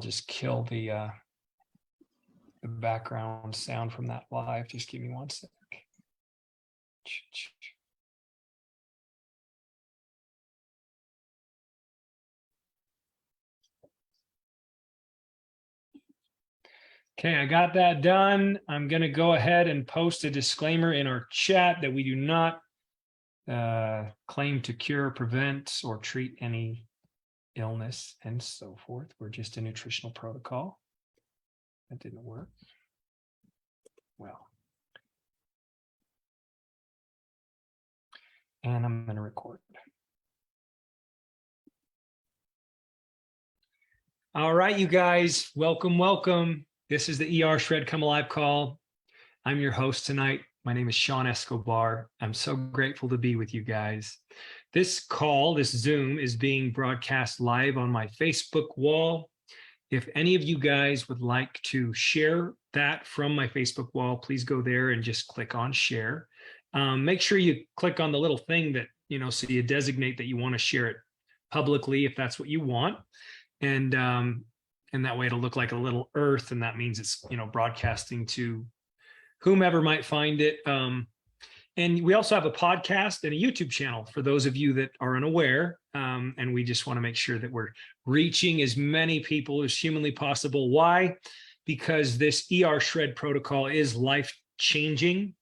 just kill the background sound from that live. Just give me 1 sec. Okay, I got that done. I'm going to go ahead and post a disclaimer in our chat that we do not claim to cure, prevent, or treat any illness and so forth. We're just a nutritional protocol. That didn't work. Well. And I'm going to record. All right, you guys, welcome, welcome. This is the ER Shred Come Alive call. I'm your host tonight. My name is Sean Escobar. I'm so grateful to be with you guys. This call, this Zoom, is being broadcast live on my Facebook wall. If any of you guys would like to share that from my Facebook wall, please go there and just click on share. Make sure you click on the little thing that, so you designate that you want to share it publicly if that's what you want. And that way it'll look like a little earth, and that means it's, broadcasting to whomever might find it. And we also have a podcast and a YouTube channel for those of you that are unaware. And we just want to make sure that we're reaching as many people as humanly possible. Why? Because this ER Shred protocol is life-changing.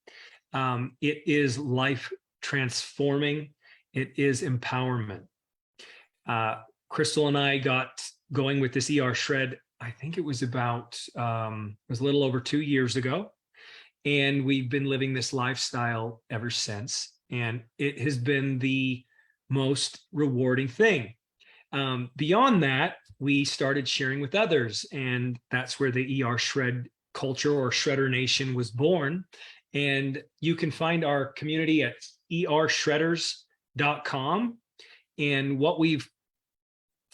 It is life-transforming. It is empowerment. Crystal and I got going with this ER Shred, I think it was about, it was a little over 2 years ago. And we've been living this lifestyle ever since. And it has been the most rewarding thing. Beyond that, we started sharing with others. And that's where the ER Shred culture or Shredder Nation was born. And you can find our community at ershredders.com. And what we've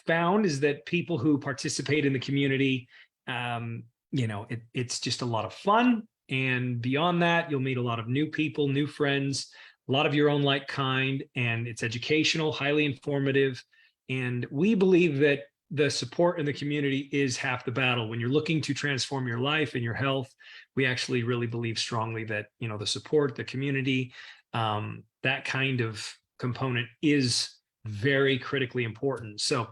found is that people who participate in the community, it's just a lot of fun. And beyond that, you'll meet a lot of new people, new friends, a lot of your own like kind, and it's educational, highly informative. And we believe that the support in the community is half the battle. When you're looking to transform your life and your health, we actually really believe strongly that, the support, the community, that kind of component is very critically important. So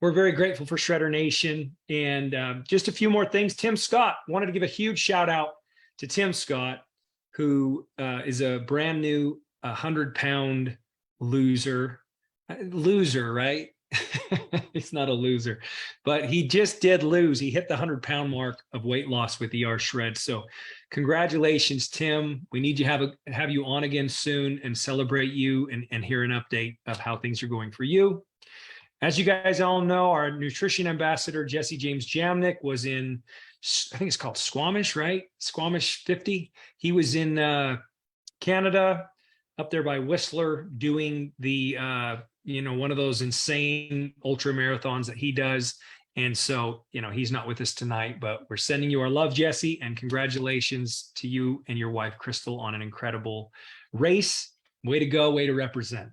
we're very grateful for Shredder Nation. And just a few more things. Tim Scott, wanted to give a huge shout out to Tim Scott, who is a brand new 100-pound loser, right? He's not a loser, but he just did lose. He hit the 100-pound mark of weight loss with ER Shred. So congratulations, Tim. We need to have you on again soon and celebrate you and hear an update of how things are going for you. As you guys all know, our nutrition ambassador, Jesse James Jamnick, was in, I think it's called Squamish, right? Squamish 50. He was in Canada, up there by Whistler, doing the, one of those insane ultra marathons that he does. And so, he's not with us tonight, but we're sending you our love, Jesse, and congratulations to you and your wife, Crystal, on an incredible race. Way to go, way to represent.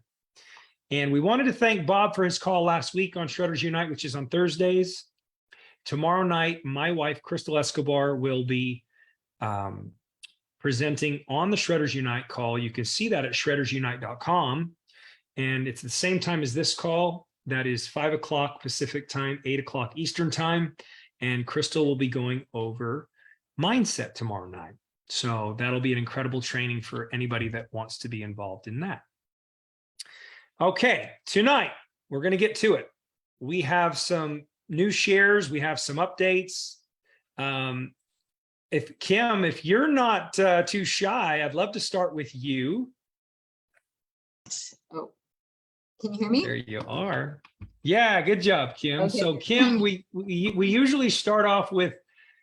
And we wanted to thank Bob for his call last week on Shredders Unite, which is on Thursdays. Tomorrow night, my wife, Crystal Escobar, will be presenting on the Shredders Unite call. You can see that at shreddersunite.com. And it's the same time as this call. That is 5 o'clock Pacific time, 8 o'clock Eastern time. And Crystal will be going over mindset tomorrow night. So that'll be an incredible training for anybody that wants to be involved in that. Okay, tonight, we're going to get to it. We have some new shares. We have some updates. If you're not too shy, I'd love to start with you. Oh, can you hear me? There you are. Yeah, good job, Kim. Okay. So Kim, we usually start off with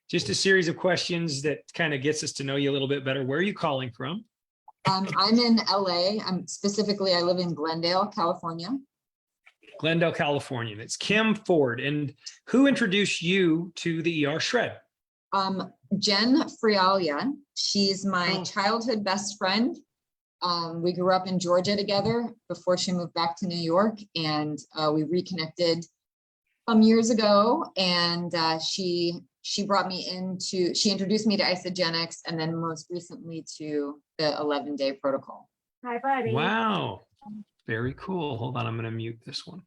just a series of questions that kind of gets us to know you a little bit better. Where are you calling from? I'm in LA. I live in Glendale, California. Glendale, California. It's Kim Ford. And who introduced you to the ER Shred? Jen Frialia. She's my childhood best friend. We grew up in Georgia together before she moved back to New York, and we reconnected some years ago, and she introduced me to Isagenix, and then most recently to the 11-day protocol. Hi, buddy. Wow. Very cool. Hold on, I'm going to mute this one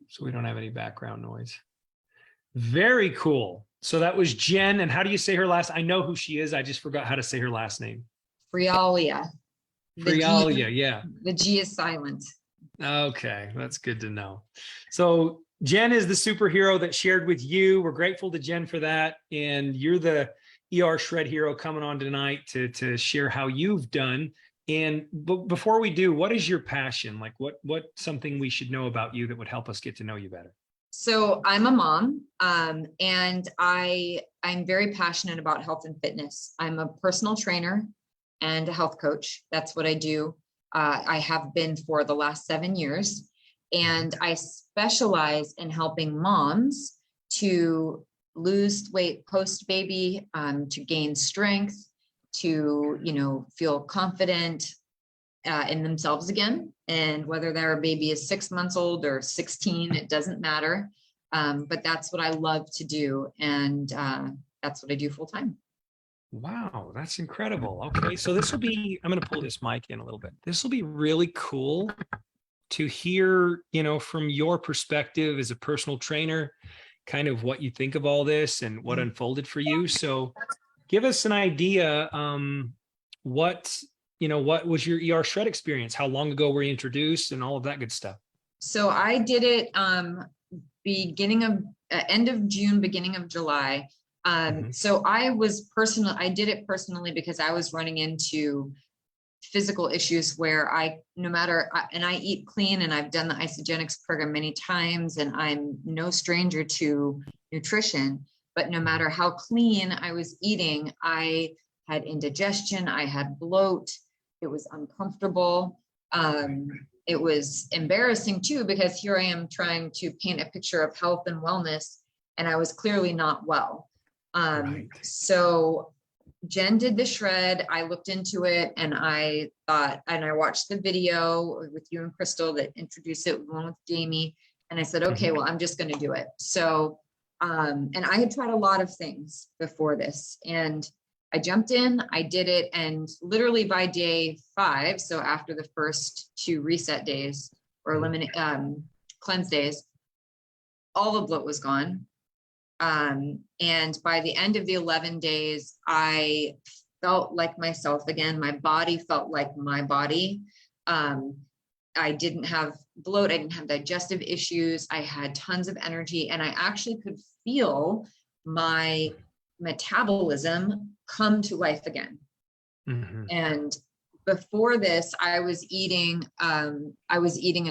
so we don't have any background noise. Very cool. So that was Jen. And how do you say her last? I know who she is. I just forgot how to say her last name. Frialia. Frialia, yeah. The G is silent. Okay, that's good to know. So Jen is the superhero that shared with you. We're grateful to Jen for that. And you're the ER Shred hero coming on tonight to share how you've done. And before we do, what is your passion? Like what something we should know about you that would help us get to know you better? So I'm a mom, and I'm very passionate about health and fitness. I'm a personal trainer and a health coach. That's what I do. I have been for the last 7 years, and I specialize in helping moms to lose weight post-baby, to gain strength, to, feel confident in themselves again. And whether their baby is 6 months old or 16, it doesn't matter. But that's what I love to do. And that's what I do full time. Wow, that's incredible. Okay, so this will be, I'm going to pull this mic in a little bit. This will be really cool to hear, from your perspective as a personal trainer, kind of what you think of all this and what unfolded for you. So give us an idea. What was your ER Shred experience? How long ago were you introduced and all of that good stuff? So I did it end of June, beginning of July. So I did it personally because I was running into physical issues where I eat clean, and I've done the Isagenix program many times, and I'm no stranger to nutrition, but no matter how clean I was eating, I had indigestion, I had bloat, it was uncomfortable. It was embarrassing too, because here I am trying to paint a picture of health and wellness, and I was clearly not well. So Jen did the shred. I looked into it, and I watched the video with you and Crystal that introduced it, one with Jamie. And I said, okay, well, I'm just going to do it. So, and I had tried a lot of things before this, and I jumped in, I did it. And literally by day 5, so after the first 2 reset days or cleanse days, all the bloat was gone. And by the end of the 11 days, I felt like myself again. My body felt like my body. I didn't have bloat. I didn't have digestive issues. I had tons of energy, and I actually could feel my metabolism come to life again. And before this, I was eating a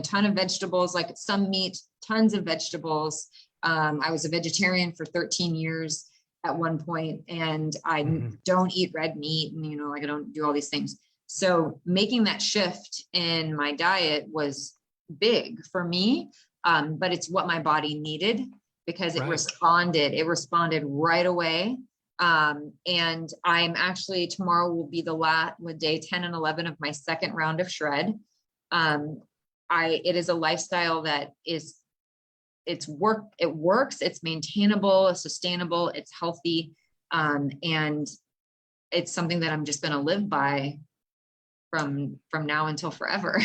ton of vegetables, like some meat, tons of vegetables. I was a vegetarian for 13 years at one point, and I don't eat red meat, and I don't do all these things. So making that shift in my diet was big for me, but it's what my body needed, because it responded right away. And I'm actually, tomorrow will be with day 10 and 11 of my second round of shred. It is a lifestyle that it works, it's maintainable, it's sustainable, it's healthy. And it's something that I'm just going to live by from now until forever.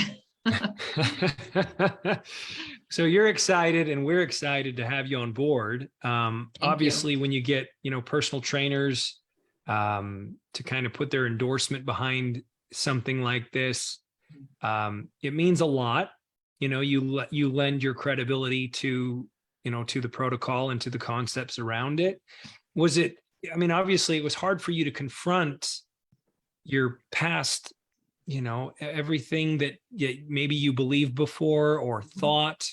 So you're excited, and we're excited to have you on board. Obviously, when you get, personal trainers to kind of put their endorsement behind something like this, it means a lot. You lend your credibility to the protocol and to the concepts around it. Obviously it was hard for you to confront your past, everything that maybe you believed before or thought.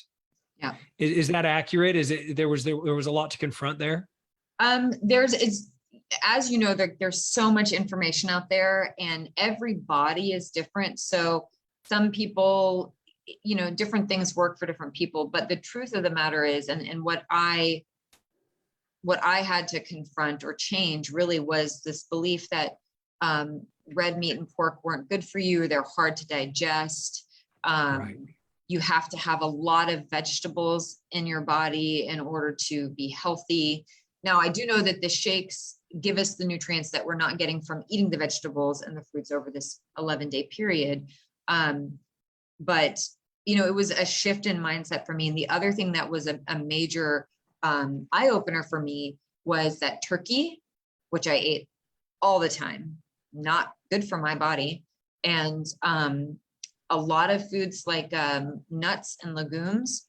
Yeah. Is that accurate? There was a lot to confront there? As you know, there's so much information out there, and every body is different. So some people, different things work for different people, but the truth of the matter is, and what I had to confront or change really was this belief that red meat and pork weren't good for you. They're hard to digest. You have to have a lot of vegetables in your body in order to be healthy. Now, I do know that the shakes give us the nutrients that we're not getting from eating the vegetables and the fruits over this 11-day period. But, you know, it was a shift in mindset for me. And the other thing that was a major eye opener for me was that turkey, which I ate all the time, not good for my body. And a lot of foods like nuts and legumes,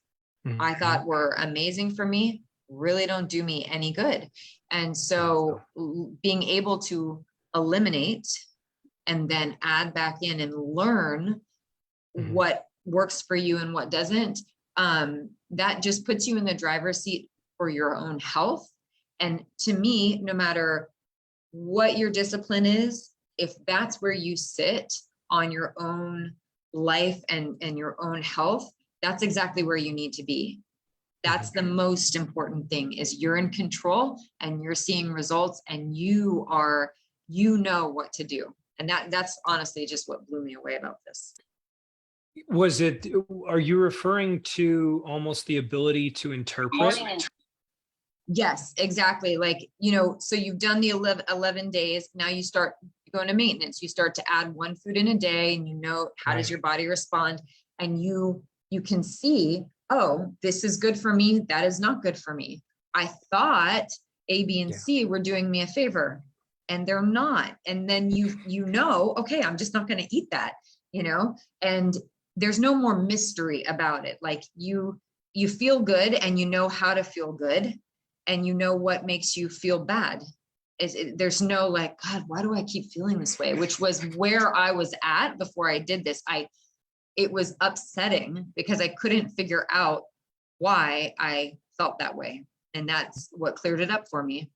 I thought were amazing for me, really don't do me any good. And so being able to eliminate and then add back in and learn what works for you and what doesn't, that just puts you in the driver's seat for your own health. And to me, no matter what your discipline is, if that's where you sit on your own life and your own health, that's exactly where you need to be. That's the most important thing, is you're in control and you're seeing results and you know what to do. And that's honestly just what blew me away about this. Are you referring to almost the ability to interpret? Yes, exactly. Like, you know, so you've done the 11 days. Now you start going to maintenance. You start to add one food in a day and you know, how does your body respond? And you can see, oh, this is good for me. That is not good for me. I thought A, B, and C were doing me a favor and they're not. And then you know, okay, I'm just not going to eat that, you know, and there's no more mystery about it. Like you feel good and you know how to feel good and you know what makes you feel bad. There's no like, God, why do I keep feeling this way? Which was where I was at before I did this. It was upsetting because I couldn't figure out why I felt that way. And that's what cleared it up for me.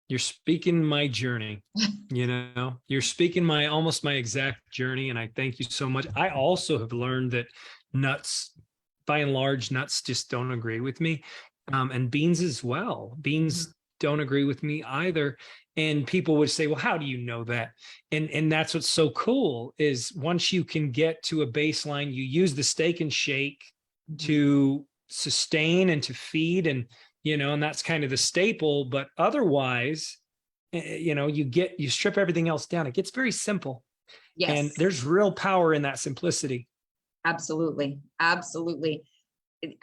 You're speaking my journey, you know, you're speaking almost my exact journey. And I thank you so much. I also have learned that nuts, by and large, nuts just don't agree with me. And beans as well. Beans don't agree with me either. And people would say, well, how do you know that? And that's what's so cool is once you can get to a baseline, you use the Steak and Shake to sustain and to feed, and you know, and that's kind of the staple. But otherwise, you know, you strip everything else down. It gets very simple. Yes. And there's real power in that simplicity. Absolutely. Absolutely.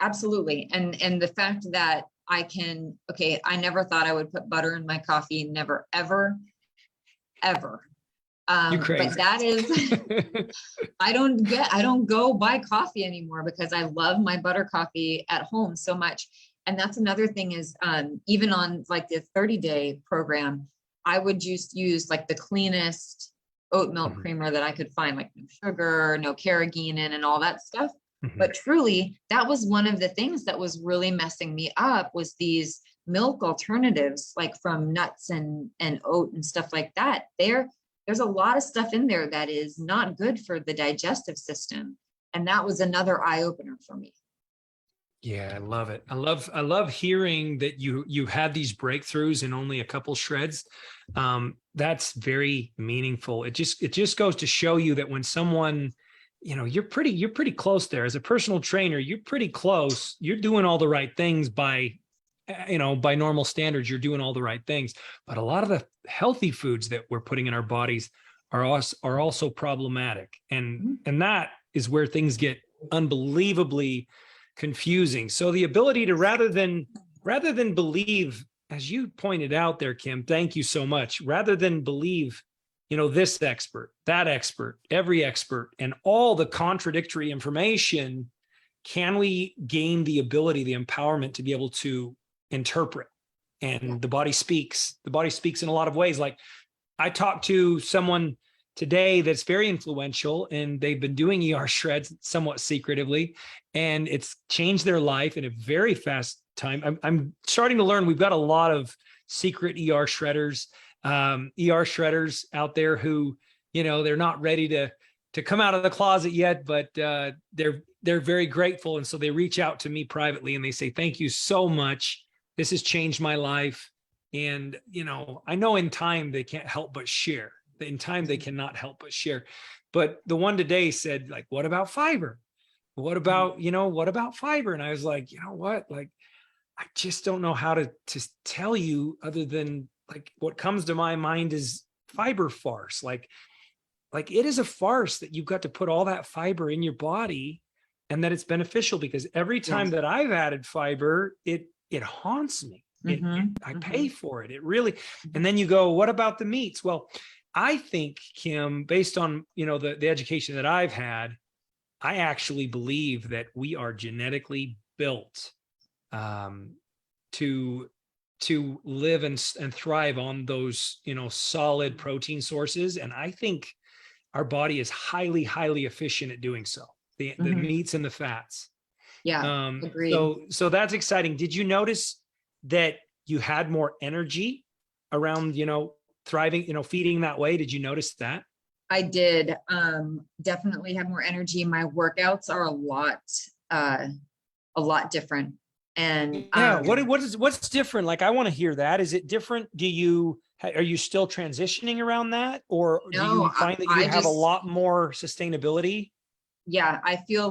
Absolutely. And the fact that I never thought I would put butter in my coffee. Never, ever, ever. You're crazy. But that is, I don't go buy coffee anymore because I love my butter coffee at home so much. And that's another thing is, even on like the 30-day program, I would just use like the cleanest oat milk creamer that I could find, like no sugar, no carrageenan and all that stuff. But truly, that was one of the things that was really messing me up, was these milk alternatives, like from nuts and oat and stuff like that. There's a lot of stuff in there that is not good for the digestive system. And that was another eye opener for me. Yeah, I love it. I love hearing that you had these breakthroughs in only a couple shreds. That's very meaningful. It just goes to show you that when someone, you know, you're pretty close there as a personal trainer, you're pretty close. You're doing all the right things by normal standards, you're doing all the right things. But a lot of the healthy foods that we're putting in our bodies are also problematic. And that is where things get unbelievably confusing. So the ability to rather than believe, as you pointed out there, Kim, thank you so much, rather than believe, you know, this expert, that expert, every expert, and all the contradictory information, can we gain the ability, the empowerment to be able to interpret? And the body speaks. The body speaks in a lot of ways. Like I talked to someone today that's very influential, and they've been doing ER shreds somewhat secretively, and it's changed their life in a very fast time. I'm starting to learn we've got a lot of secret ER shredders out there who, you know, they're not ready to come out of the closet yet, but they're very grateful. And so they reach out to me privately and they say, thank you so much. This has changed my life. And, you know, I know in time they can't help but share. In time, they cannot help but share. But the one today said, like, what about fiber? what about, what about fiber? And I was like, you know what? Like, I just don't know how to tell you other than like what comes to my mind is fiber farce. Like it is a farce that you've got to put all that fiber in your body and that it's beneficial, because every time Yes. that I've added fiber, it haunts me. I pay for it. It really, and then you go, what about the meats? Well, I think, Kim, based on, the education that I've had, I actually believe that we are genetically built to live and thrive on those, solid protein sources. And I think our body is highly, highly efficient at doing so. The meats and the fats. Yeah, agreed. So that's exciting. Did you notice that you had more energy around, thriving, feeding that way? Did you notice that? I did definitely have more energy. My workouts are a lot different. And Yeah, what's different? Like, I want to hear that. Is it different? Are you still transitioning around that, or do no, you find that you have a lot more sustainability? Yeah, I feel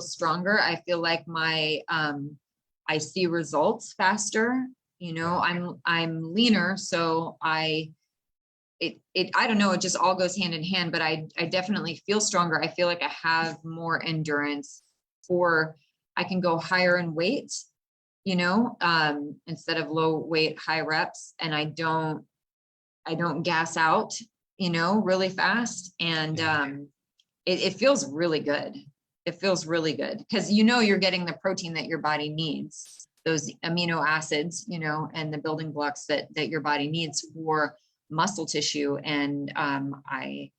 stronger. I feel like I see results faster. I'm leaner, so I don't know, it just all goes hand in hand, but I definitely feel stronger. I feel like I have more endurance, or I can go higher in weight, instead of low weight, high reps, and I don't gas out, really fast. And it feels really good. It feels really good because you're getting the protein that your body needs, those amino acids, and the building blocks that your body needs for muscle tissue. And I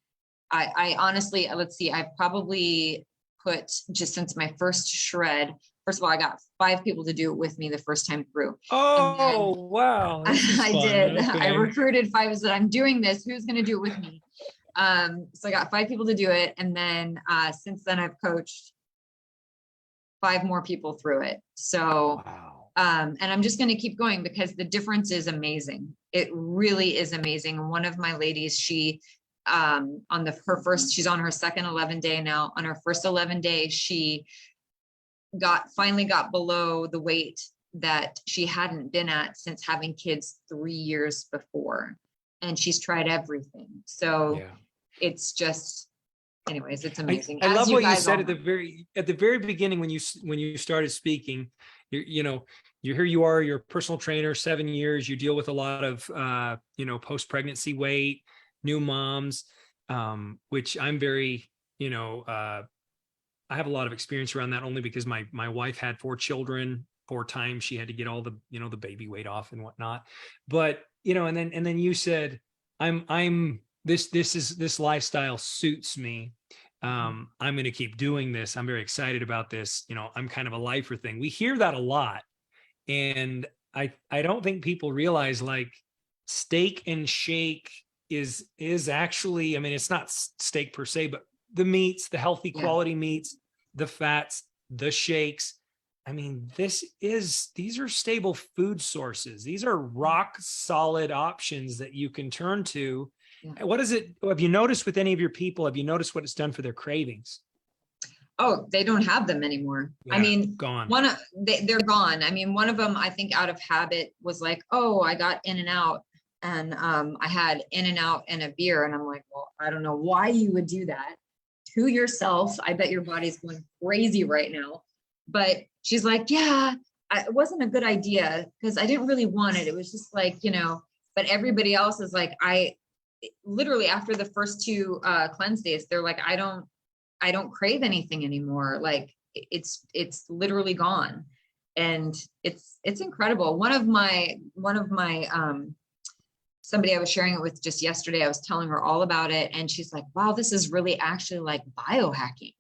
honestly, let's see, I probably put, just since my first shred, first of all, I got 5 people to do it with me the first time through. Oh, wow. I fun. did. Okay. I recruited 5 and said, I'm doing this. Who's going to do it with me? So I got 5 people to do it. And then since then I've coached 5 more people through it. So, wow. And I'm just going to keep going because the difference is amazing. It really is amazing. And one of my ladies, she, she's on her second 11 day now. On her first 11 days, she finally got below the weight that she hadn't been at since having kids 3 years before. And she's tried everything. So it's just, anyways, it's amazing. I love what you said at the very beginning when you started speaking. Here you are, you're a personal trainer, 7 years. You deal with a lot of post-pregnancy weight, new moms, which I'm very, I have a lot of experience around that, only because my wife had 4 children, 4 times she had to get all the the baby weight off and whatnot. But and then you said, this lifestyle suits me. I'm going to keep doing this. I'm very excited about this. I'm kind of a lifer thing. We hear that a lot. And I don't think people realize, like, Steak and Shake is actually, I mean, it's not steak per se, but the meats, the healthy quality meats, the fats, the shakes. I mean, these are stable food sources. These are rock solid options that you can turn to. Yeah. What is it? Have you noticed with any of your people? Have you noticed what it's done for their cravings? Oh, they don't have them anymore. Yeah, I mean, gone. They're gone. I mean, one of them, I think out of habit, was like, oh, I got In-N-Out, and I had In-N-Out and a beer. And I'm like, well, I don't know why you would do that to yourself. I bet your body's going crazy right now. But she's like, yeah, it wasn't a good idea because I didn't really want it. It was just like, but everybody else is like, literally after the first 2 cleanse days, they're like, I don't crave anything anymore. Like it's literally gone. And it's incredible. One of my somebody I was sharing it with just yesterday, I was telling her all about it. And she's like, wow, this is really actually like biohacking.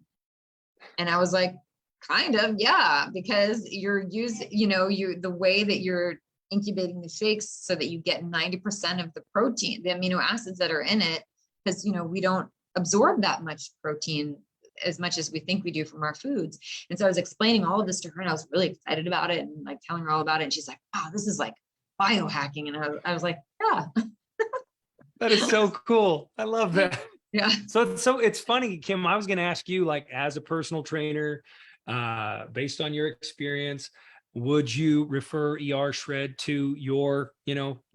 And I was like, kind of, yeah, because you're using, the way that you're incubating the shakes so that you get 90% of the protein, the amino acids that are in it, because, we don't absorb that much protein as much as we think we do from our foods. And so I was explaining all of this to her, and I was really excited about it and like telling her all about it. And she's like, oh, this is like biohacking. And I was like, yeah. That is so cool. I love that. Yeah. So it's funny, Kim, I was going to ask you, like, as a personal trainer, based on your experience, would you refer shred to your,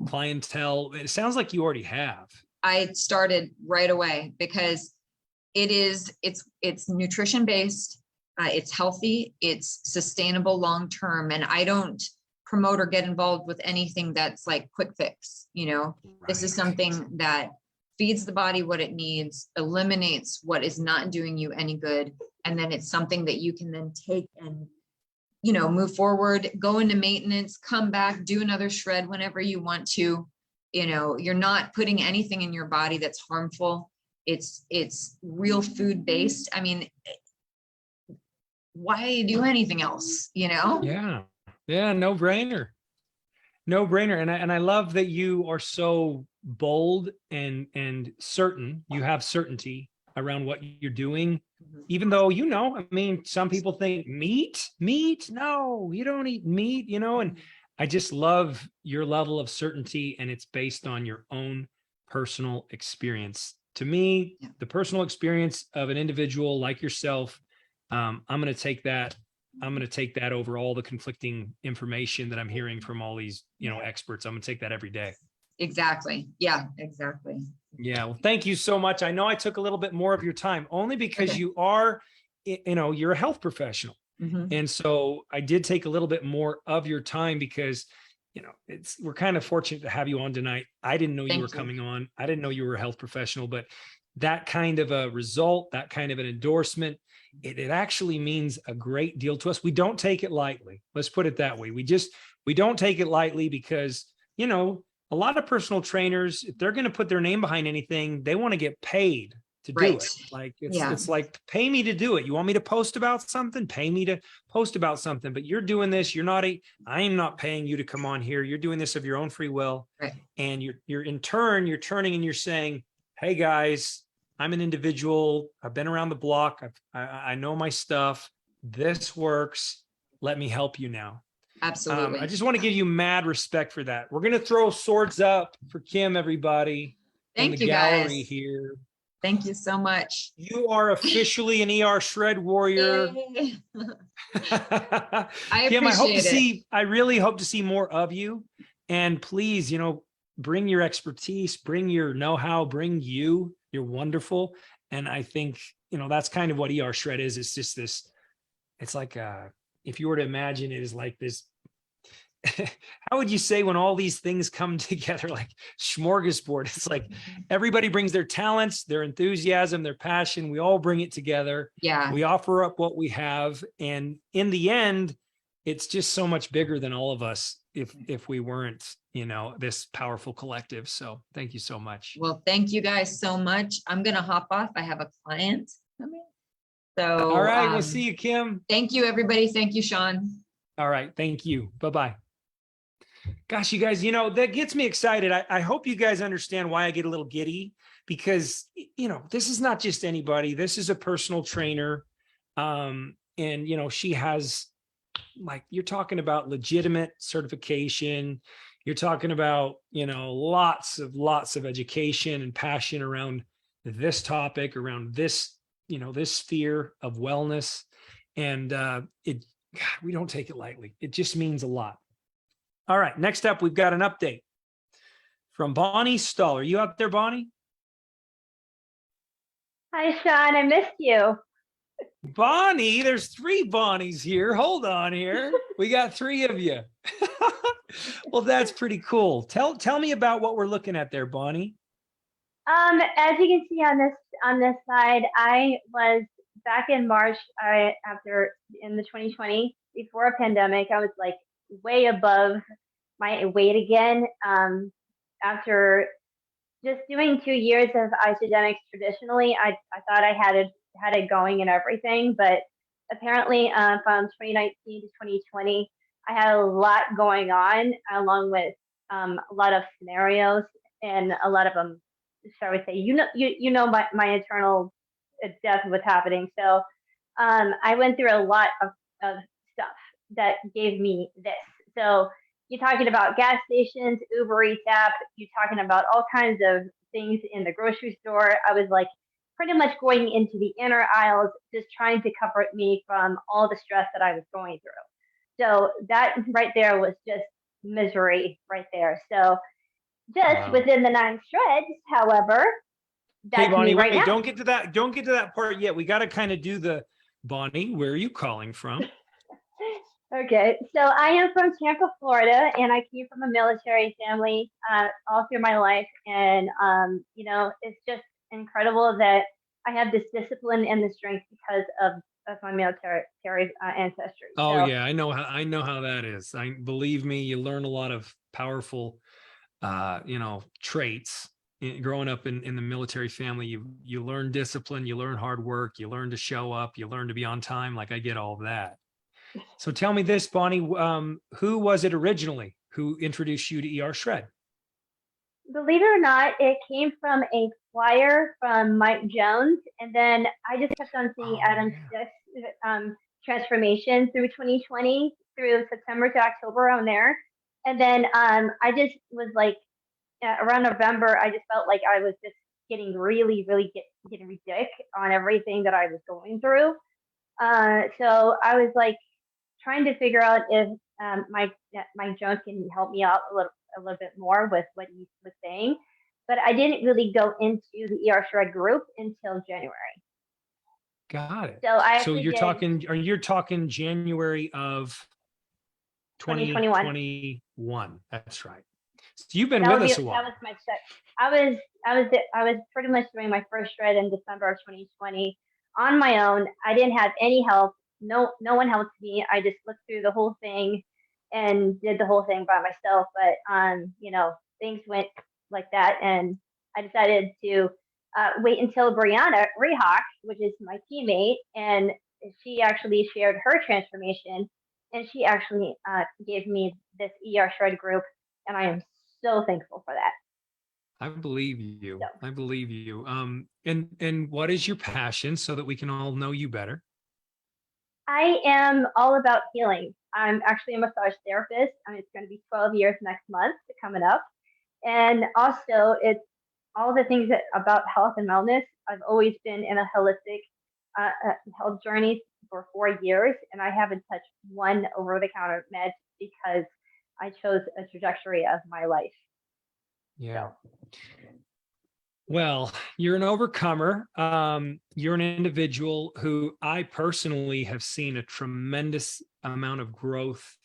clientele? It sounds like you already have. I started right away because it's nutrition based, it's healthy, it's sustainable long term, and I don't promote or get involved with anything that's like quick fix. This is Right. something that feeds the body what it needs, eliminates what is not doing you any good, and then it's something that you can then take and move forward, go into maintenance, come back, do another shred whenever you want to. You're not putting anything in your body that's harmful. It's real food based. I mean, why do anything else? Yeah. Yeah. No brainer. No brainer. And I love that you are so bold and certain. You have certainty around what you're doing, even though, I mean, some people think meat, no, you don't eat meat, and I just love your level of certainty, and it's based on your own personal experience. To me, Yeah. the personal experience of an individual like yourself, I'm going to take that. I'm going to take that over all the conflicting information that I'm hearing from all these, experts. I'm going to take that every day. Exactly. Yeah, exactly. Yeah. Well, thank you so much. I know I took a little bit more of your time only because Okay. you are, you're a health professional. Mhm. And so I did take a little bit more of your time because, we're kind of fortunate to have you on tonight. I didn't know you were Thank you. coming on. I didn't know you were a health professional, but that kind of a result, that kind of an endorsement, it actually means a great deal to us. We don't take it lightly. Let's put it that way. We don't take it lightly because, a lot of personal trainers, if they're going to put their name behind anything, they want to get paid to do Right. it. Like Yeah. it's like, pay me to do it. You want me to post about something? Pay me to post about something. But you're doing this. I am not paying you to come on here. You're doing this of your own free will. Right. And you're in turn, you're turning and you're saying, hey guys, I'm an individual. I've been around the block. I know my stuff. This works. Let me help you now. Absolutely. I just want to give you mad respect for that. We're going to throw swords up for Kim, everybody, in the Thank you gallery guys. here. Thank you so much. You are officially an shred warrior. Yay. Kim, appreciate it. I really hope to see more of you. And please, bring your expertise, bring your know-how, bring you. You're wonderful. And I think, that's kind of what shred is. It's just this, it's like, if you were to imagine it is like this, how would you say when all these things come together, like smorgasbord? It's like everybody brings their talents, their enthusiasm, their passion. We all bring it together. Yeah. We offer up what we have. And in the end, it's just so much bigger than all of us if we weren't, this powerful collective. So thank you so much. Well, thank you guys so much. I'm going to hop off. I have a client coming. So, all right. We'll see you, Kim. Thank you, everybody. Thank you, Sean. All right. Thank you. Bye-bye. Gosh, you guys, that gets me excited. I hope you guys understand why I get a little giddy because, this is not just anybody. This is a personal trainer. And, she has, like, you're talking about legitimate certification. You're talking about, lots of education and passion around this topic, around this, this sphere of wellness. And God, we don't take it lightly. It just means a lot. All right. Next up, we've got an update from Bonnie Stahl. Are you out there, Bonnie? Hi, Sean. I missed you. Bonnie, there's 3 Bonnies here. Hold on here. We got 3 of you. Well, that's pretty cool. Tell me about what we're looking at there, Bonnie. As you can see on this side, I was back in March in the 2020 before a pandemic. I was like way above my weight again. After just doing 2 years of Isagenix traditionally, I thought I had it going and everything, but apparently from 2019 to 2020, I had a lot going on along with a lot of scenarios and a lot of them, shall we say, my internal depth of what's happening. So I went through a lot of stuff that gave me this. So you're talking about gas stations, Uber Eats app, you're talking about all kinds of things in the grocery store. I was like pretty much going into the inner aisles, just trying to comfort me from all the stress that I was going through. So that right there was just misery right there. So just Wow. within the 9 shreds, however, Hey, that's me Bonnie, right wait, now. don't get to that. Don't get to that part yet. We got to kind of do the Bonnie, where are you calling from? Okay, so I am from Tampa, Florida, and I came from a military family all through my life. And, you know, it's just incredible that I have this discipline and the strength because of my military ancestry. Oh So yeah, I know how that is. I believe me, you learn a lot of powerful traits growing up in the military family. You learn discipline, you learn hard work, you learn to show up, you learn to be on time. Like I get all of that. So tell me this, Bonnie, who was it originally who introduced you to ER Shred? believe it or not, it came from a flyer from Mike Jones, and then I just kept on seeing Oh Adam's yeah. transformation through 2020, through September to October around there, and then I just was like, around November, I just felt like I was just getting getting ridiculous on everything that I was going through. So I was like trying to figure out if Mike Jones can help me out a little bit more with what he was saying, but I didn't really go into the ER Shred group until January. Got it. So I So actually you're did talking, or you're talking January of 2021. 2021. That's right. So you've been That with would be us a that while. was my set. I was pretty much doing my first shred in December of 2020 on my own. I didn't have any help. No one helped me. I just looked through the whole thing and did the whole thing by myself. But you know, things went like that, and I decided to wait until Brianna Rehawk, which is my teammate, and she actually shared her transformation, and she actually gave me this ER Shred group, and I am so thankful for that. I believe you. So I believe you. And what is your passion so that we can all know you better? I am all about healing. I'm actually a massage therapist, and it's going to be 12 years next month coming up. And also, it's all the things that about health and wellness. I've always been in a holistic health journey for 4 years, and I haven't touched one over-the-counter med because I chose a trajectory of my life. Yeah. So Well, you're an overcomer. You're an individual who I personally have seen a tremendous amount of growth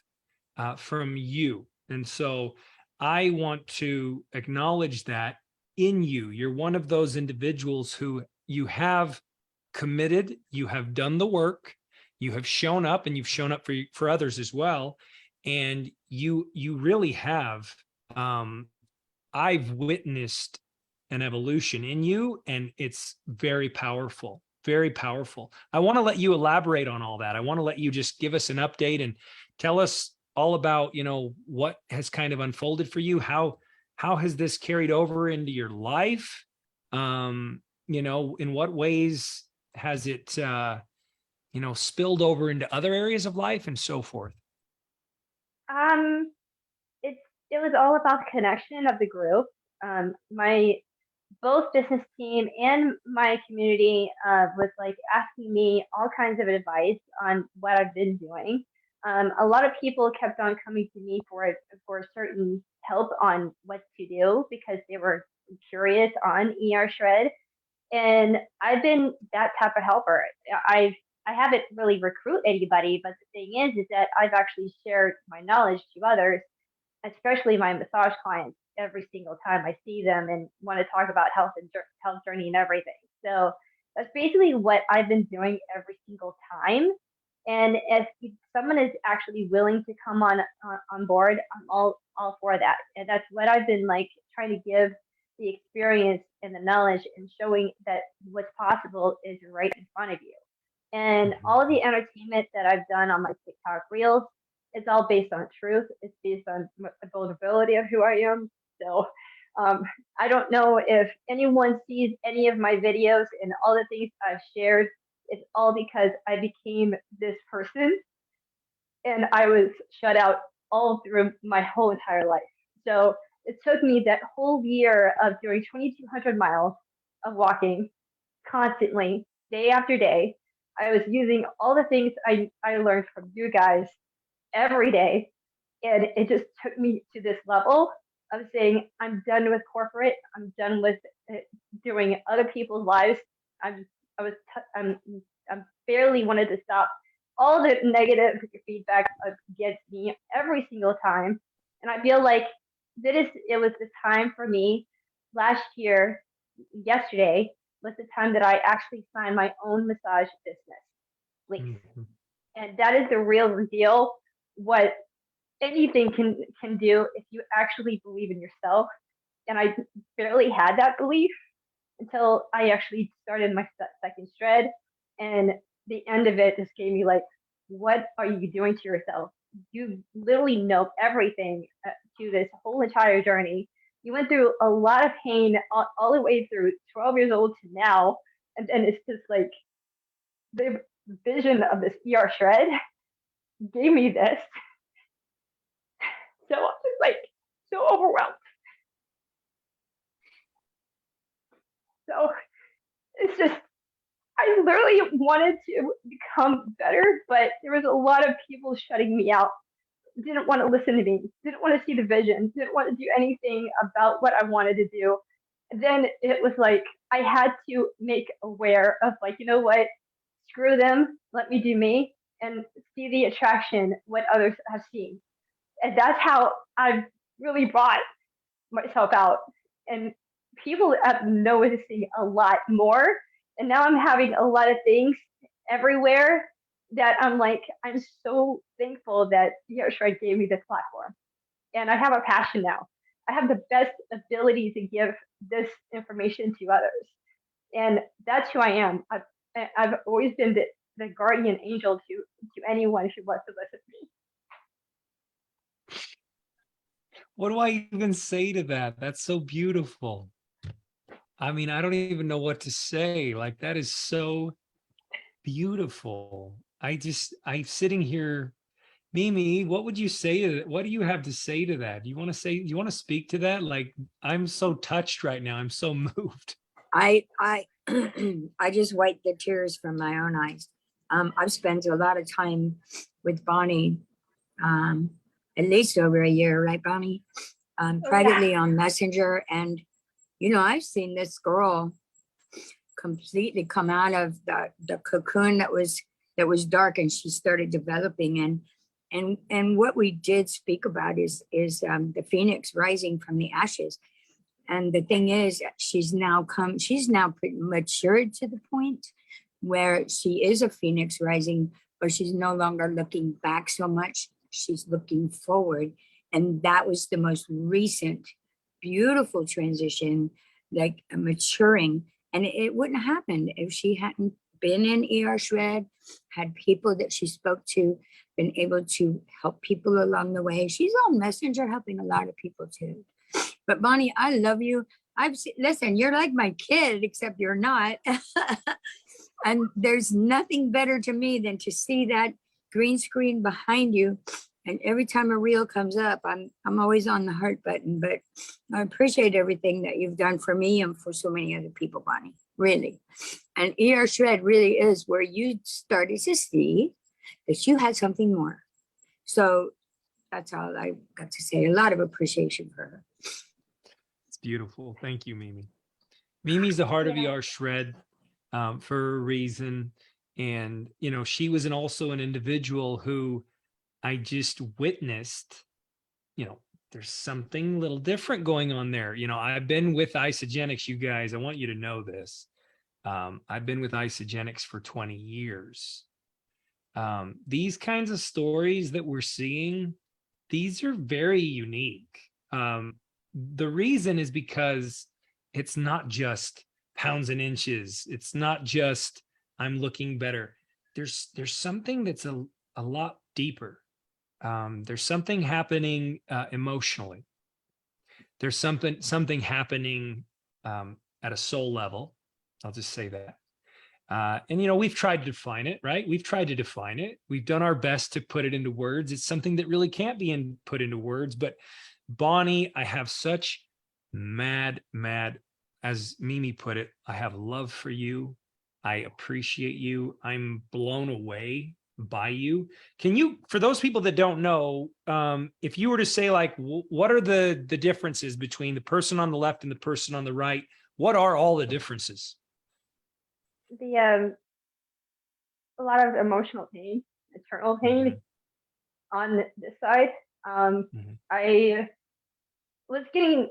from you. And so I want to acknowledge that in you. You're one of those individuals who you have committed, you have done the work, you have shown up, and you've shown up for others as well. And you really have. I've witnessed an evolution in you, and it's very powerful, very powerful. I want to let you elaborate on all that. I want to let you just give us an update and tell us all about, what has kind of unfolded for you. How has this carried over into your life? In what ways has it spilled over into other areas of life and so forth? um, it it was all about the connection of the group. My both business team and my community was like asking me all kinds of advice on what I've been doing. A lot of people kept on coming to me for certain help on what to do because they were curious on ER Shred, and I've been that type of helper. I haven't really recruit anybody, but the thing is that I've actually shared my knowledge to others, especially my massage clients, every single time I see them and want to talk about health and health journey and everything. So that's basically what I've been doing every single time. And if someone is actually willing to come on board, I'm all for that. And that's what I've been like trying to give the experience and the knowledge and showing that what's possible is right in front of you. And Mhm. all of the entertainment that I've done on my TikTok reels, it's all based on truth. It's based on the vulnerability of who I am. So um, I don't know if anyone sees any of my videos and all the things I've shared. It's all because I became this person and I was shut out all through my whole entire life. So it took me that whole year of doing 2,200 miles of walking constantly, day after day. I was using all the things I learned from you guys every day. And it just took me to this level of saying, I'm done with corporate. I'm done with doing other people's lives. I'm, I was, I'm barely wanted to stop all the negative feedback against me every single time. And I feel like it was the time for me last year, yesterday was the time that I actually signed my own massage business lease. Mhm. And that is the real deal. What anything can do if you actually believe in yourself. And I barely had that belief until I actually started my second shred. And the end of it just gave me like, what are you doing to yourself? You literally know everything to this whole entire journey. You went through a lot of pain all the way through 12 years old to now. And then it's just like the vision of this ER shred gave me this. So I'm just like so overwhelmed. So it's just, I literally wanted to become better, but there was a lot of people shutting me out, didn't want to listen to me, didn't want to see the vision, didn't want to do anything about what I wanted to do. And then it was like, I had to make aware of like, you know what, screw them, let me do me and see the attraction, what others have seen. And that's how I've really brought myself out. And people are noticing a lot more. And now I'm having a lot of things everywhere that I'm like, I'm so thankful that Shred gave me this platform. And I have a passion now. I have the best ability to give this information to others. And that's who I am. I've always been the guardian angel to anyone who wants to listen to me. What do I even say to that? That's so beautiful. I mean, I don't even know what to say. Like, that is so beautiful. I'm sitting here. Mimi, what would you say to that? What do you have to say to that? Do you want to speak to that? Like, I'm so touched right now. I'm so moved. I I just wiped the tears from my own eyes. I've spent a lot of time with Bonnie, at least over a year, right, Bonnie? Privately on Messenger, and I've seen this girl completely come out of the cocoon that was dark, and she started developing. And what we did speak about is the phoenix rising from the ashes. And the thing is, she's now pretty matured to the point where she is a phoenix rising, but she's no longer looking back so much. She's looking forward. And that was the most recent, beautiful transition, like a maturing. And it wouldn't have happened if she hadn't been in ER Shred, had people that she spoke to, been able to help people along the way. She's on Messenger helping a lot of people too. But Bonnie, I love you. Listen, you're like my kid, except you're not. And there's nothing better to me than to see that green screen behind you. And every time a reel comes up, I'm always on the heart button. But I appreciate everything that you've done for me and for so many other people, Bonnie. Really. And ER Shred really is where you started to see that you had something more. So that's all I got to say. A lot of appreciation for her. It's beautiful. Thank you, Mimi. Mimi's the heart of ER Shred for a reason. And, she was also an individual who I just witnessed, there's something a little different going on there. I've been with Isagenix, you guys. I want you to know this. I've been with Isagenix for 20 years. These kinds of stories that we're seeing, these are very unique. The reason is because it's not just pounds and inches. It's not just I'm looking better. There's something that's a lot deeper. There's something happening emotionally. There's something happening at a soul level. I'll just say that. And we've tried to define it, right? We've tried to define it. We've done our best to put it into words. It's something that really can't be put into words. But Bonnie, I have such mad, as Mimi put it, I have love for you. I appreciate you. I'm blown away by you. Can you, for those people that don't know, if you were to say like, what are the differences between the person on the left and the person on the right? What are all the differences? The a lot of emotional pain, internal pain on this side. Mhm. I was getting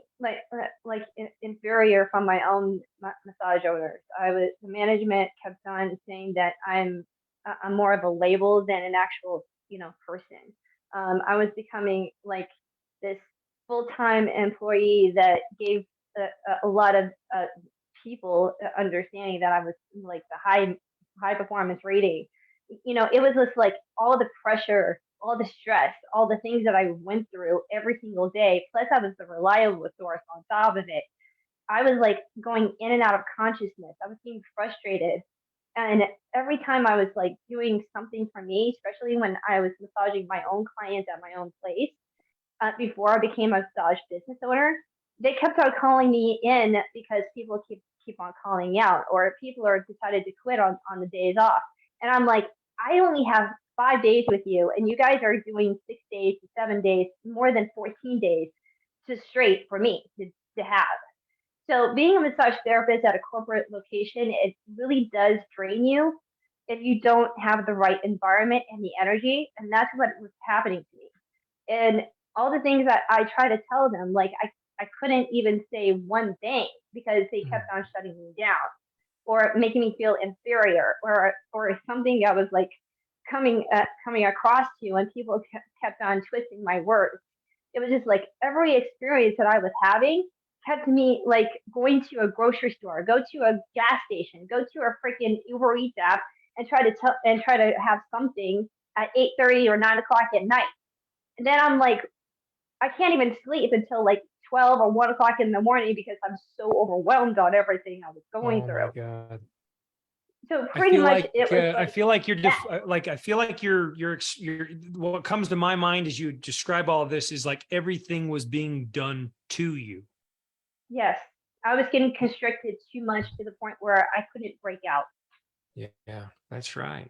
inferior from my own massage owners. The management kept on saying that I'm more of a label than an actual person. I was becoming like this full-time employee that gave a lot of people understanding that I was like the high performance rating. It was just like all the pressure, all the stress, all the things that I went through every single day. Plus, I was the reliable source on top of it. I was like going in and out of consciousness. I was being frustrated. And every time I was like doing something for me, especially when I was massaging my own clients at my own place, before I became a massage business owner, they kept on calling me in because people keep on calling me out, or people are decided to quit on the days off. And I'm like, I only have 5 days with you, and you guys are doing 6 days to 7 days, more than 14 days to straight for me to have. So being a massage therapist at a corporate location, it really does drain you if you don't have the right environment and the energy. And that's what was happening to me. And all the things that I try to tell them, like I couldn't even say one thing because they kept on shutting me down or making me feel inferior or something that was like coming across to you, and people kept on twisting my words. It was just like every experience that I was having kept me like going to a grocery store, go to a gas station, go to a freaking Uber Eats app and try to have something at 8:30 or 9 o'clock at night. And then I'm like, I can't even sleep until like 12 or 1 o'clock in the morning because I'm so overwhelmed on everything I was going Oh through. my God. So I pretty feel much like it was I like feel like you're that. like I feel like you're what comes to my mind as you describe all of this is like everything was being done to you. Yes, I was getting constricted too much to the point where I couldn't break out. Yeah, that's right.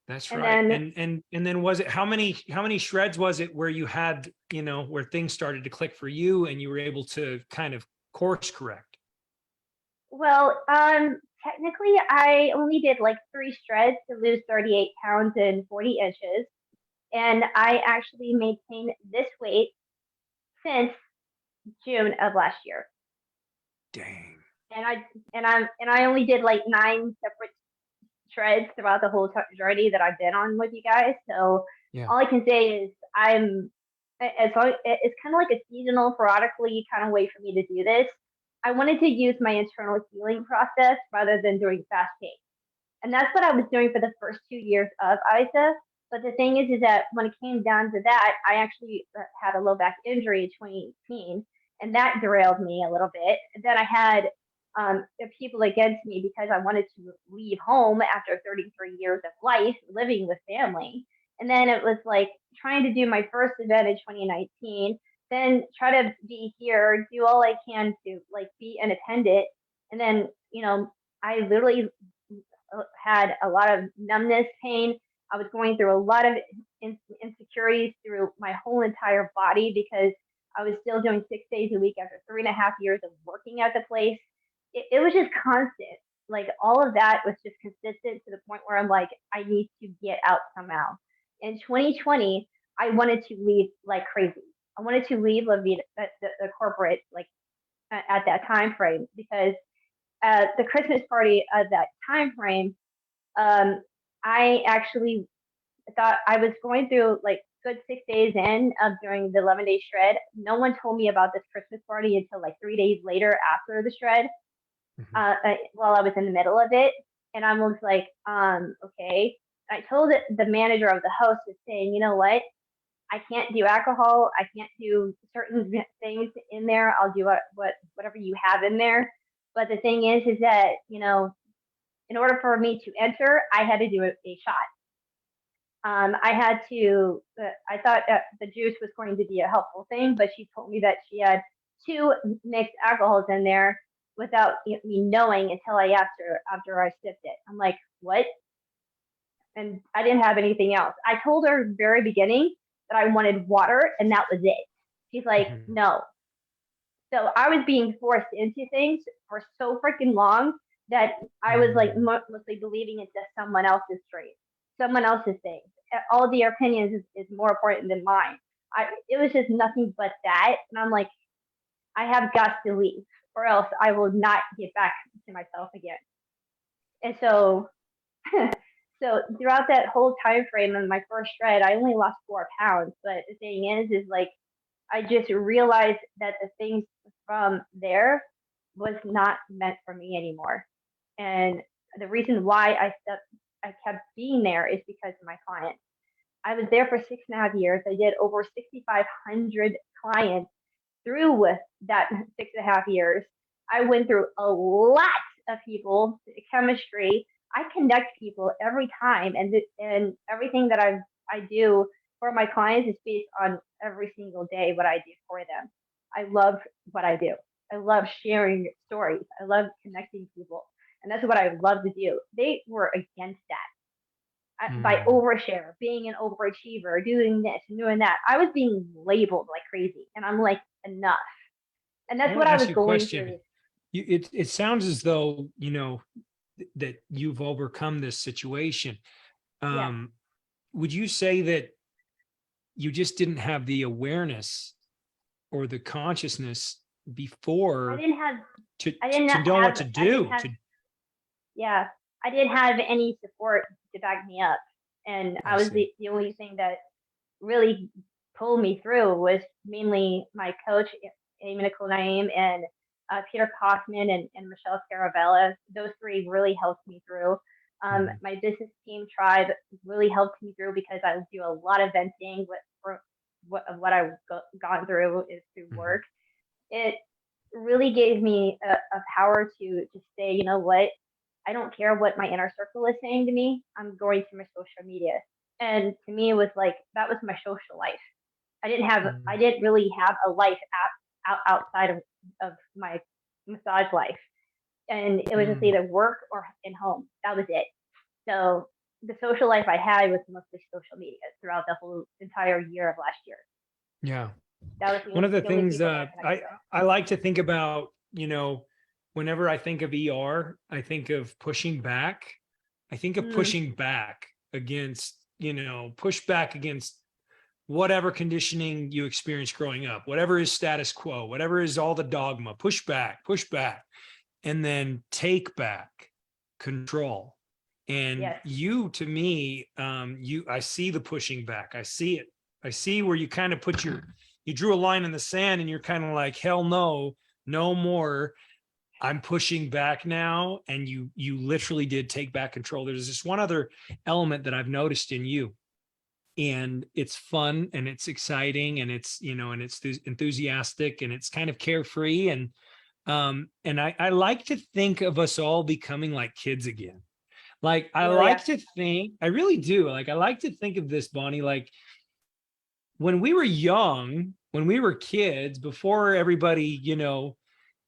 That's And right. then, And then was it how many shreds was it where you had, where things started to click for you and you were able to kind of course correct? well, technically I only did like 3 shreds to lose 38 pounds and 40 inches. And I actually maintained this weight since June of last year. Dang. And I only did like 9 separate shreds throughout the whole journey that I've been on with you guys. So Yeah. all I can say is it's kind of like a seasonal, periodically kind of way for me to do this. I wanted to use my internal healing process rather than doing fast pace. And that's what I was doing for the first 2 years of ISA. But the thing is that when it came down to that, I actually had a low back injury in 2018, and that derailed me a little bit. And then I had people against me because I wanted to leave home after 33 years of life living with family. And then it was like trying to do my first event in 2019, then try to be here, do all I can to like be an attendant. And then, I literally had a lot of numbness, pain. I was going through a lot of insecurities through my whole entire body because I was still doing 6 days a week after 3.5 years of working at the place. It was just constant. Like all of that was just consistent to the point where I'm like, I need to get out somehow. In 2020, I wanted to leave like crazy. I wanted to leave the corporate like at that time frame because the Christmas party at that time frame, um, I actually thought I was going through like good 6 days in of doing the 11-day shred. No one told me about this Christmas party until like 3 days later after the shred, while I was in the middle of it. And I was like, okay. I told the manager of the house was saying, you know what? I can't do alcohol. I can't do certain things in there. I'll do whatever you have in there. But the thing is that, in order for me to enter, I had to do a shot. I had to, I thought that the juice was going to be a helpful thing, but she told me that she had 2 mixed alcohols in there. without me knowing until I asked her after I sipped it. I'm like, what? And I didn't have anything else. I told her very beginning that I wanted water and that was it. She's like, no. So I was being forced into things for so freaking long that I was like mostly believing it's just someone else's trait, someone else's thing. All of their opinions is more important than mine. It was just nothing but that. And I'm like, I have got to leave or else I will not get back to myself again. And so, so throughout that whole time frame in my first shred, I only lost 4 pounds. But the thing is like, I just realized that the things from there was not meant for me anymore. And the reason why I kept being there is because of my clients. I was there for 6.5 years. I did over 6,500 clients through with that 6.5 years. I went through a lot of people, chemistry. I connect people every time, and everything that I do for my clients is based on every single day what I do for them. I love what I do. I love sharing stories. I love connecting people, and that's what I love to do. They were against that. By overshare, being an overachiever, doing this and doing that. I was being labeled like crazy, and I'm like, enough. And that's what I was going through. It sounds as though, that you've overcome this situation. Would you say that you just didn't have the awareness or the consciousness before to know what to do? Yeah, I didn't have any support to back me up. And I was the only thing that really pulled me through was mainly my coach, Amy Nicole Naim, and Peter Kaufman and Michelle Caravella. Those 3 really helped me through. My business team tribe really helped me through because I do a lot of venting what I've gone through is through work. It really gave me a power to say, you know what, I don't care what my inner circle is saying to me. I'm going to my social media. And to me, it was like, that was my social life. I didn't really have a life outside of my massage life. And it was just either work or in home. That was it. So the social life I had was mostly social media throughout the whole entire year of last year. Yeah. That was one of the things I like to think about, whenever I think of ER, I think of pushing back. I think of pushing back against, push back against whatever conditioning you experienced growing up, whatever is status quo, whatever is all the dogma, push back, and then take back control. And you, to me, I see the pushing back. I see it. I see where you kind of you drew a line in the sand and you're kind of like, hell no, no more. I'm pushing back now. And you literally did take back control. There's this one other element that I've noticed in you, and it's fun and it's exciting and it's, and it's enthusiastic and it's kind of carefree. And I like to think of us all becoming like kids again. Like, I really do. Like, I like to think of this, Bonnie, like when we were young, when we were kids, before everybody,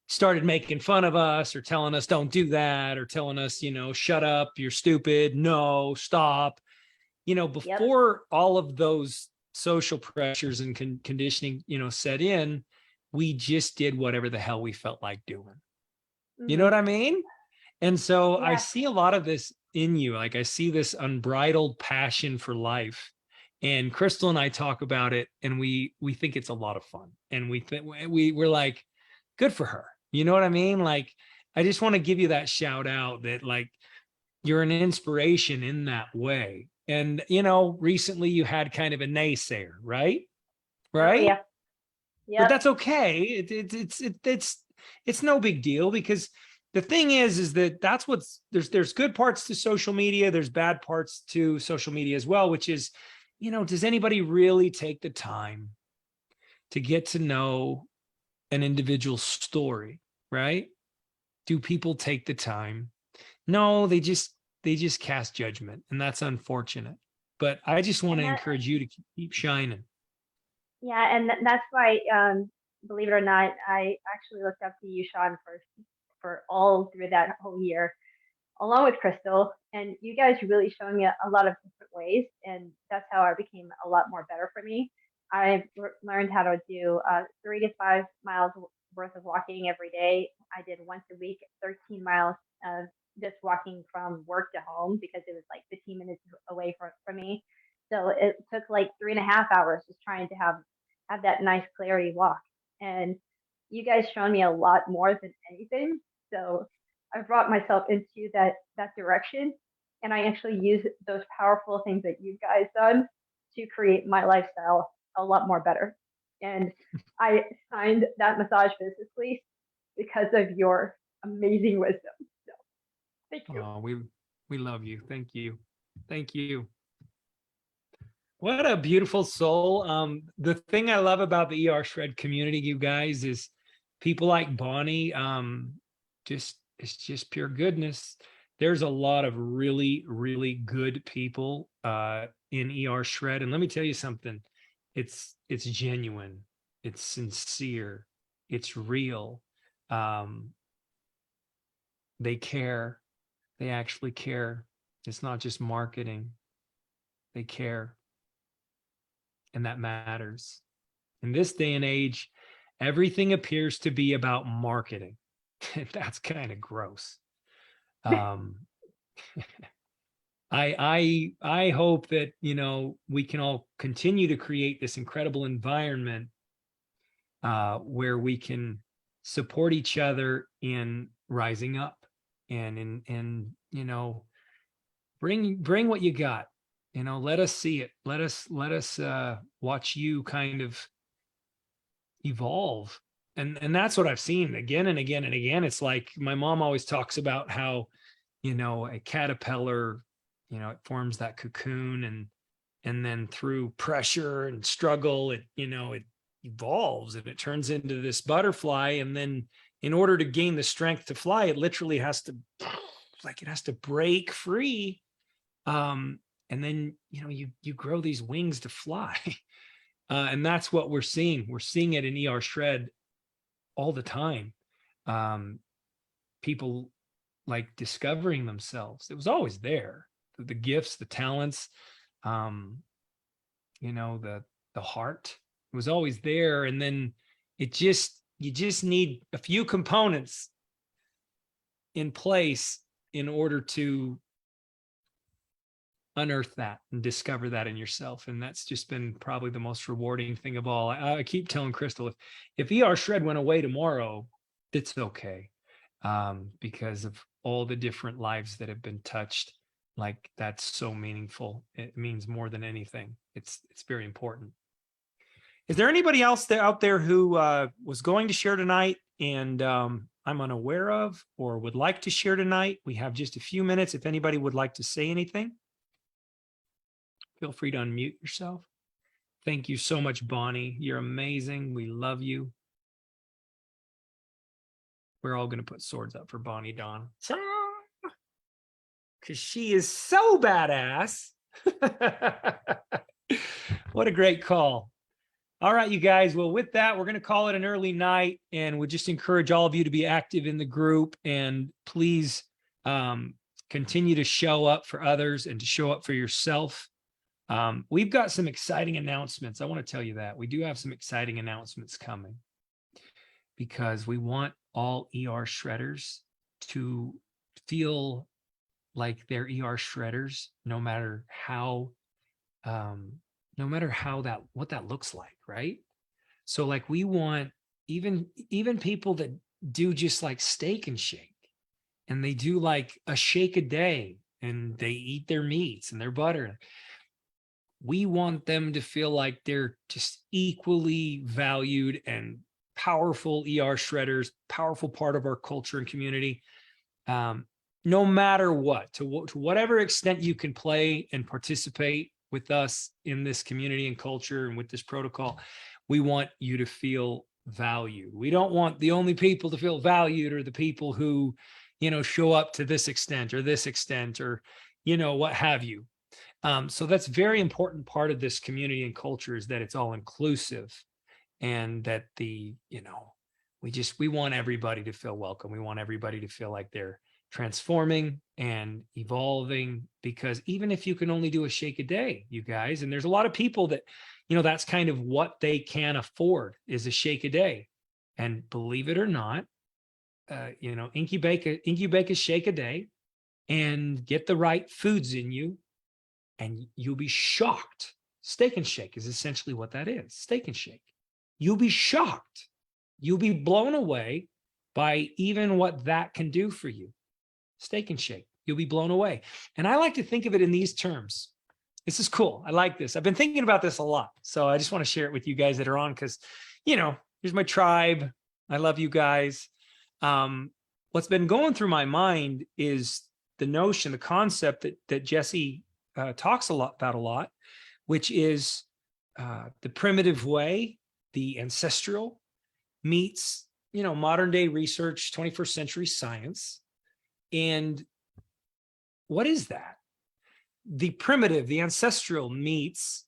started making fun of us or telling us don't do that, or telling us, shut up, you're stupid, no, stop. Before all of those social pressures and conditioning, set in, we just did whatever the hell we felt like doing. You know what I mean? And so I see a lot of this in you. Like, I see this unbridled passion for life. And Crystal and I talk about it, and we think it's a lot of fun. And we're like, good for her. You know what I mean? Like, I just want to give you that shout out that, like, you're an inspiration in that way. And, recently you had kind of a naysayer, right? Right? Oh, yeah. But that's okay. It's no big deal, because the thing is that that's there's good parts to social media. There's bad parts to social media as well, which is, does anybody really take the time to get to know an individual story, right? Do people take the time? No, they just cast judgment, and that's unfortunate. But I just want to encourage you to keep shining. Yeah, and that's why, believe it or not, I actually looked up to you, Sean, for all through that whole year, along with Crystal. And you guys really showed me a lot of different ways. And that's how I became a lot more better for me. I learned how to do 3 to 5 miles worth of walking every day. I did once a week, 13 miles of just walking from work to home because it was like 15 minutes away from me. So it took like 3.5 hours just trying to have that nice clarity walk. And you guys shown me a lot more than anything. So I brought myself into that direction, and I actually use those powerful things that you guys done to create my lifestyle a lot more better. And I signed that massage business lease because of your amazing wisdom. So thank you. Oh, we love you. Thank you. Thank you. What a beautiful soul. The thing I love about the ER Shred community, you guys, is people like Bonnie. It's just pure goodness. There's a lot of really, really good people in ER Shred. And let me tell you something. It's genuine. It's sincere. It's real. They care. They actually care. It's not just marketing. They care. And that matters. In this day and age, everything appears to be about marketing. That's kind of gross. I hope that, we can all continue to create this incredible environment where we can support each other in rising up and bring what you got. Let us see it. Let us watch you kind of evolve. And that's what I've seen again and again and again. It's like my mom always talks about how, a caterpillar, it forms that cocoon and then through pressure and struggle, it evolves and it turns into this butterfly. And then in order to gain the strength to fly, it literally has to break free. And then, you grow these wings to fly. And that's what we're seeing. We're seeing it in ER Shred all the time. People like discovering themselves. It was always there. The gifts, the talents, the heart. It was always there. And then you just need a few components in place in order to unearth that and discover that in yourself. And that's just been probably the most rewarding thing of all. I keep telling Crystal, if ER Shred went away tomorrow, it's okay. Because of all the different lives that have been touched. Like, that's so meaningful. It means more than anything. It's very important. Is there anybody else out there who was going to share tonight and I'm unaware of or would like to share tonight? We have just a few minutes. If anybody would like to say anything, feel free to unmute yourself. Thank you so much, Bonnie. You're amazing. We love you. We're all going to put swords up for Bonnie Dawn. Because she is so badass. What a great call. All right, you guys. Well, with that, we're going to call it an early night. And we just encourage all of you to be active in the group. And please continue to show up for others and to show up for yourself. We've got some exciting announcements. I want to tell you that. We do have some exciting announcements coming because we want all ER shredders to feel like they're ER shredders, no matter how what that looks like, right? So like we want even people that do just like steak and shake, and they do like a shake a day, and they eat their meats and their butter. We want them to feel like they're just equally valued and powerful ER shredders, powerful part of our culture and community. No matter what, to whatever extent you can play and participate with us in this community and culture and with this protocol, we want you to feel valued. We don't want the only people to feel valued are the people who, show up to this extent or what have you. So that's a very important part of this community and culture, is that it's all inclusive, and that we we want everybody to feel welcome. We want everybody to feel like they're transforming and evolving, because even if you can only do a shake a day, you guys, and there's a lot of people that, that's kind of what they can afford, is a shake a day. And believe it or not, incubate a shake a day and get the right foods in you, and you'll be shocked. Steak and shake is essentially what that is. Steak and shake. You'll be shocked. You'll be blown away by even what that can do for you. Steak and shake. You'll be blown away. And I like to think of it in these terms. This is cool. I like this. I've been thinking about this a lot. So I just want to share it with you guys that are on, because, here's my tribe. I love you guys. What's been going through my mind is the notion, the concept that Jesse talks about a lot, which is the primitive way, the ancestral, meets, modern day research, 21st century science. And what is that? The primitive, the ancestral meets,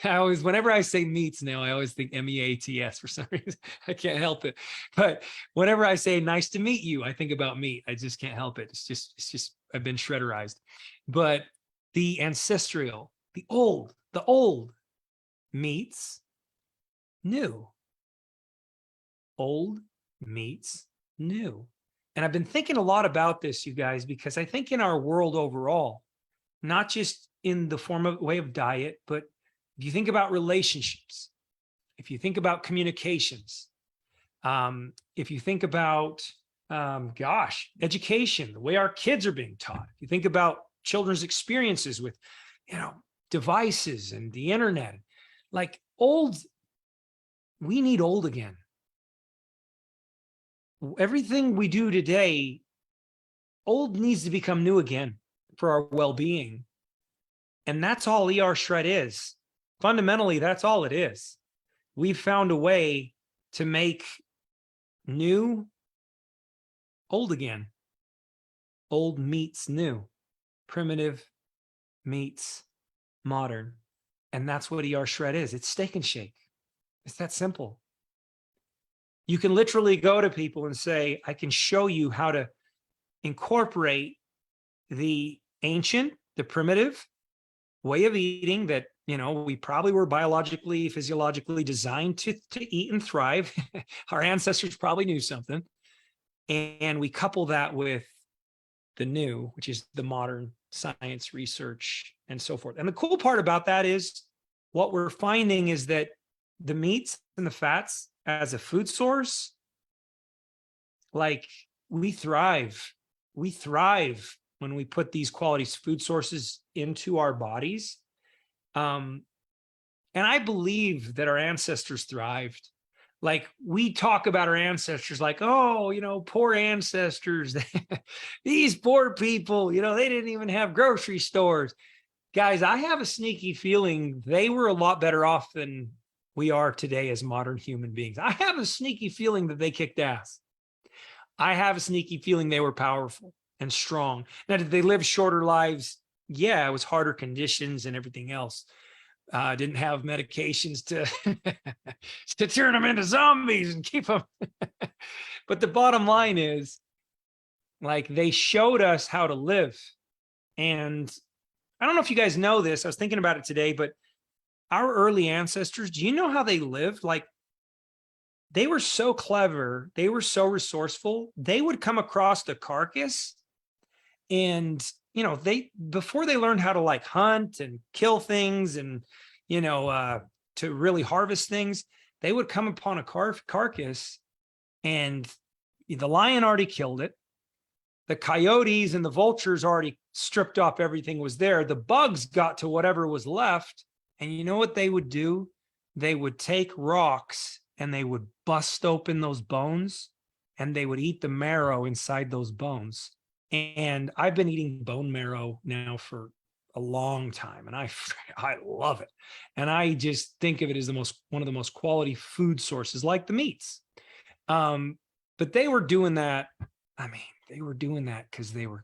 whenever I say meets now, I always think MEATS for some reason. I can't help it. But whenever I say nice to meet you, I think about meat. I just can't help it. It's just, I've been shredderized. But the ancestral, the old meets new. Old meets new. And I've been thinking a lot about this, you guys, because I think in our world overall, not just in the way of diet, but if you think about relationships, if you think about communications, if you think about, education, the way our kids are being taught, if you think about children's experiences with, devices and the internet, like we need old again. Everything we do today, old needs to become new again for our well-being. And that's all ER Shred is. Fundamentally, that's all it is. We've found a way to make new old again. Old meets new. Primitive meets modern. And that's what ER Shred is. It's steak and shake. It's that simple. You can literally go to people and say, I can show you how to incorporate the ancient, the primitive way of eating that, we probably were biologically, physiologically designed to eat and thrive. Our ancestors probably knew something. And we couple that with the new, which is the modern science, research, and so forth. And the cool part about that is what we're finding is that the meats and the fats as a food source, like we thrive when we put these quality food sources into our bodies. And I believe that our ancestors thrived. Like we talk about our ancestors like, oh, poor ancestors, these poor people, they didn't even have grocery stores. Guys, I have a sneaky feeling they were a lot better off than we are today as modern human beings. I have a sneaky feeling that they kicked ass. I have a sneaky feeling they were powerful and strong. Now, did they live shorter lives? Yeah, it was harder conditions and everything else. Didn't have medications to turn them into zombies and keep them. But the bottom line is, like, they showed us how to live. And I don't know if you guys know this. I was thinking about it today, but our early ancestors, do you know how they lived? Like, they were so clever. They were so resourceful. They would come across the carcass and, before they learned how to like hunt and kill things and, to really harvest things, they would come upon a carcass and the lion already killed it. The coyotes and the vultures already stripped off everything was there. The bugs got to whatever was left. And you know what they would do? They would take rocks and they would bust open those bones and they would eat the marrow inside those bones. And I've been eating bone marrow now for a long time and I love it. And I just think of it as one of the most quality food sources, like the meats. But they were doing that. They were doing that because they were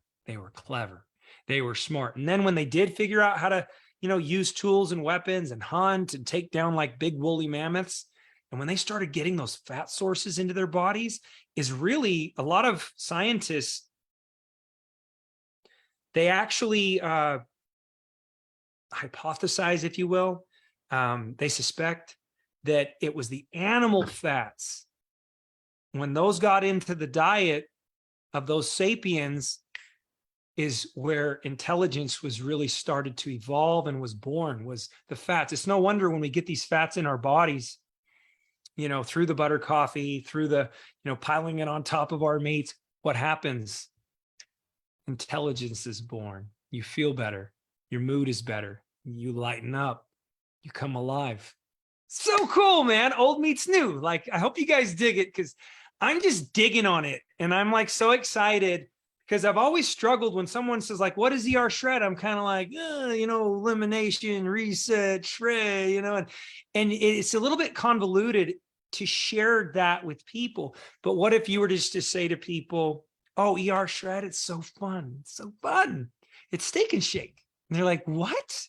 clever. They were smart. And then when they did figure out how to, use tools and weapons and hunt and take down like big woolly mammoths, And when they started getting those fat sources into their bodies, is really a lot of scientists, they actually hypothesize, if you will, they suspect that it was the animal fats. When those got into the diet of those sapiens is where intelligence was really started to evolve and was born, was the fats. It's no wonder when we get these fats in our bodies, you know, through the butter coffee, through the, you know, piling it on top of our meats, what happens? Intelligence is born. You feel better. Your mood is better. You lighten up. You come alive. So cool, man. Old meets new. Like, I hope you guys dig it because I'm just digging on it. And I'm like so excited because I've always struggled when someone says like, what is ER shred? I'm kind of like, you know, elimination, reset, shred, you know, and it's a little bit convoluted to share that with people. But what if you were just to say to people, oh, ER shred, it's so fun. It's so fun. It's steak and shake. And they're like, what?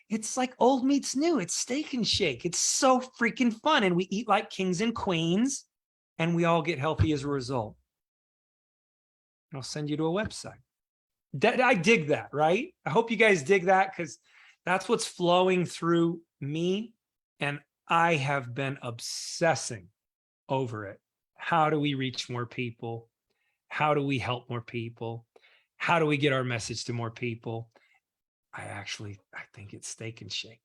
It's like old meets new. It's steak and shake. It's so freaking fun. And we eat like kings and queens and we all get healthy as a result. I'll send you to a website. I dig that, right? I hope you guys dig that because that's what's flowing through me. And I have been obsessing over it. How do we reach more people? How do we help more people? How do we get our message to more people? I think it's steak and shake.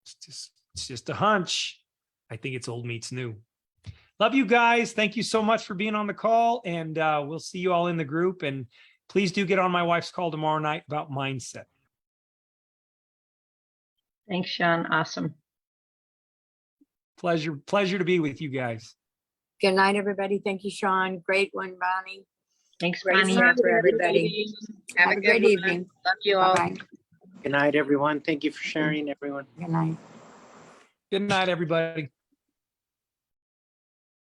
It's just a hunch. I think it's old meets new. Love you guys. Thank you so much for being on the call. And we'll see you all in the group. And please do get on my wife's call tomorrow night about mindset. Thanks, Sean. Awesome. Pleasure to be with you guys. Good night, everybody. Thank you, Sean. Great one, Bonnie. Thanks, Great Bonnie. night for everybody. Have a Have a good great one. evening. Love you all. Bye-bye. Good night, everyone. Thank you for sharing, everyone. Good night. Good night, everybody.